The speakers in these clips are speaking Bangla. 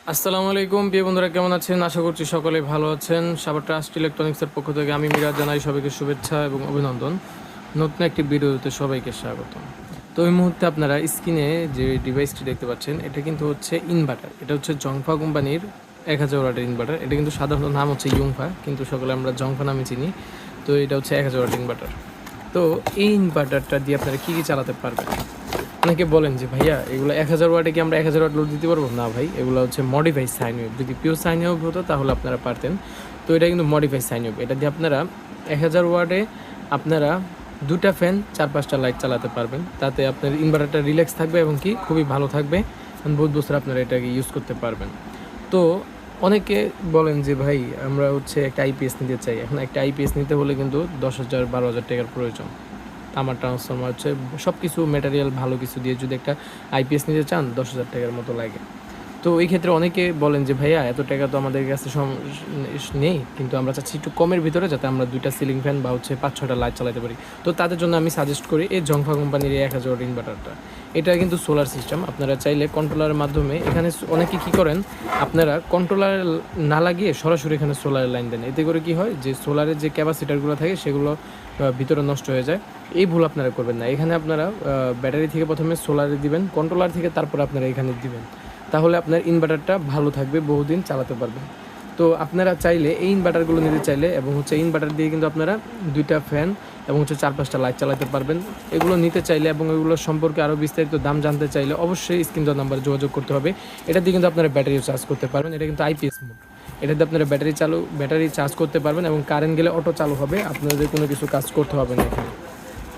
আসসালামু আলাইকুম প্রিয় বন্ধুরা, কেমন আছেন? আশা করছি সকলেই ভালো আছেন। সাবার ট্রাস্ট ইলেকট্রনিক্সের পক্ষ থেকে আমি মিরাজ জানাই সবাইকে শুভেচ্ছা এবং অভিনন্দন। নতুন একটি ভিডিওতে সবাইকে স্বাগত। তো এই মুহূর্তে আপনারা স্ক্রিনে যে ডিভাইসটি দেখতে পাচ্ছেন, এটা কিন্তু হচ্ছে ইনভার্টার। এটা হচ্ছে জংফা কোম্পানির 1000 ওয়াটের ইনভার্টার। এটা কিন্তু সাধারণত নাম হচ্ছে ইউংফা, কিন্তু সকলে আমরা জংফা নামে চিনি। তো এটা হচ্ছে 1000 ওয়াট ইনভার্টার। তো এই ইনভার্টারটা দিয়ে আপনারা কী কী চালাতে পারবেন? অনেকে বলেন যে ভাইয়া এগুলো 1000 ওয়াটে কি আমরা 1000 ওয়াট লোড দিতে পারবো? না ভাই, এগুলো হচ্ছে মডিফাই সাইন ওয়েভ। যদি পিওর সাইন ওয়েভ হতো তাহলে আপনারা পারতেন। তো এটা কিন্তু মডিফাই সাইন ওয়েভ। এটা দিয়ে আপনারা 1000 ওয়াটে আপনারা 2টা ফ্যান 4-5টা লাইট চালাতে পারবেন। তাতে আপনার ইনভার্টারটা রিল্যাক্স থাকবে এবং কি খুবই ভালো থাকবে। বহুত বছর আপনারা এটাকে ইউজ করতে পারবেন। তো অনেকে বলেন যে ভাই আমরা হচ্ছে একটা আইপিএস নিতে চাই। এখন একটা আইপিএস নিতে হলে কিন্তু 10,000-12,000 টাকার প্রয়োজন। তামার ট্রান্সফর্মার হচ্ছে সব কিছু ম্যাটেরিয়াল ভালো কিছু দিয়ে যদি একটা আইপিএস নিতে চান 10,000 টাকার মতো লাগে। তো এই ক্ষেত্রে অনেকে বলেন যে ভাইয়া এত টাকা তো আমাদের কাছে নেই, কিন্তু আমরা চাচ্ছি একটু কমের ভিতরে যাতে আমরা 2টা সিলিং ফ্যান বা হচ্ছে 5-6টা লাইট চালাতে পারি। তো তাদের জন্য আমি সাজেস্ট করি এই জংফা কোম্পানির এই 1000 ওয়াট ইনভার্টারটা। এটা কিন্তু সোলার সিস্টেম। আপনারা চাইলে কন্ট্রোলারের মাধ্যমে এখানে অনেকে কী করেন, আপনারা কন্ট্রোলার না লাগিয়ে সরাসরি এখানে সোলারের লাইন দেন। এতে করে কী হয় যে সোলারের যে ক্যাপাসিটারগুলো থাকে সেগুলো ভিতরে নষ্ট হয়ে যায়। এই ভুল আপনারা করবেন না। এখানে আপনারা ব্যাটারি থেকে প্রথমে সোলারে দিবেন, কন্ট্রোলার থেকে তারপর আপনারা এখানে দিবেন। তাহলে আপনার ইনভার্টারটা ভালো থাকবে, বহুদিন চালাতে পারবেন। তো আপনারা চাইলে এই ইনভার্টারগুলো নিতে চাইলে এবং হচ্ছে ইনভার্টার দিয়ে কিন্তু আপনারা 2টা ফ্যান এবং হচ্ছে 4-5টা লাইট চালাতে পারবেন। এগুলো নিতে চাইলে এবং এগুলো সম্পর্কে আরও বিস্তারিত দাম জানতে চাইলে অবশ্যই স্ক্রিন দেওয়া নাম্বারে যোগাযোগ করতে হবে। এটা দিয়ে কিন্তু আপনারা ব্যাটারিও চার্জ করতে পারবেন। এটা কিন্তু আইপিএস মোড। এটাতে আপনারা ব্যাটারি চার্জ করতে পারবেন এবং কারেন্ট গেলে অটো চালু হবে, আপনাদের কোনো কিছু কাজ করতে হবে না এখানে।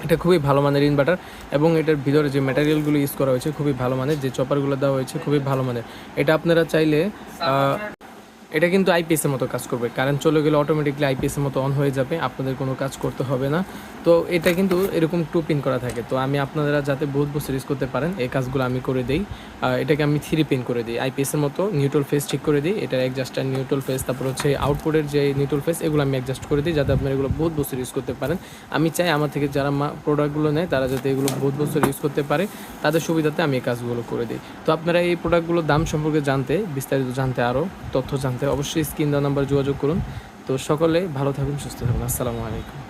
এটা খুবই ভালো মানের ইনভার্টার এবং এটার ভিতরে যে ম্যাটেরিয়ালগুলো ইউজ করা হয়েছে খুবই ভালো মানের, যে চপারগুলো দেওয়া হয়েছে খুবই ভালো মানের। এটা আপনারা চাইলে এটা কিন্তু আইপিএসের মতো কাজ করবে। কারেন্ট চলে গেলে অটোমেটিকলি আইপিএসের মতো অন হয়ে যাবে, আপনাদের কোনো কাজ করতে হবে না। তো এটা কিন্তু এরকম 2 পিন করা থাকে। তো আমি আপনারা যাতে বহুত বছর ইউজ করতে পারেন এই কাজগুলো আমি করে দিই। এটাকে আমি 3 পিন করে দিই, আইপিএসের মতো নিউট্রাল ফেস ঠিক করে দিই। এটা অ্যাডজাস্টার নিউট্রাল ফেস, তারপর হচ্ছে আউটপুটের যে নিউট্রাল ফেস, এগুলো আমি অ্যাডজাস্ট করে দিই যাতে আপনারা এগুলো বহুত বছর ইউজ করতে পারেন। আমি চাই আমার থেকে যারা প্রোডাক্টগুলো নেয় তারা যাতে এগুলো বহুত বছর ইউজ করতে পারে, তাদের সুবিধাতে আমি এই কাজগুলো করে দিই। তো আপনারা এই প্রোডাক্টগুলোর দাম সম্পর্কে জানতে, বিস্তারিত জানতে, আরও তথ্য জানতে অবশ্যই স্ক্রিন দেওয়া নাম্বার যোগাযোগ করুন। তো সকলে ভালো থাকুন, সুস্থ থাকুন। আসসালামু আলাইকুম।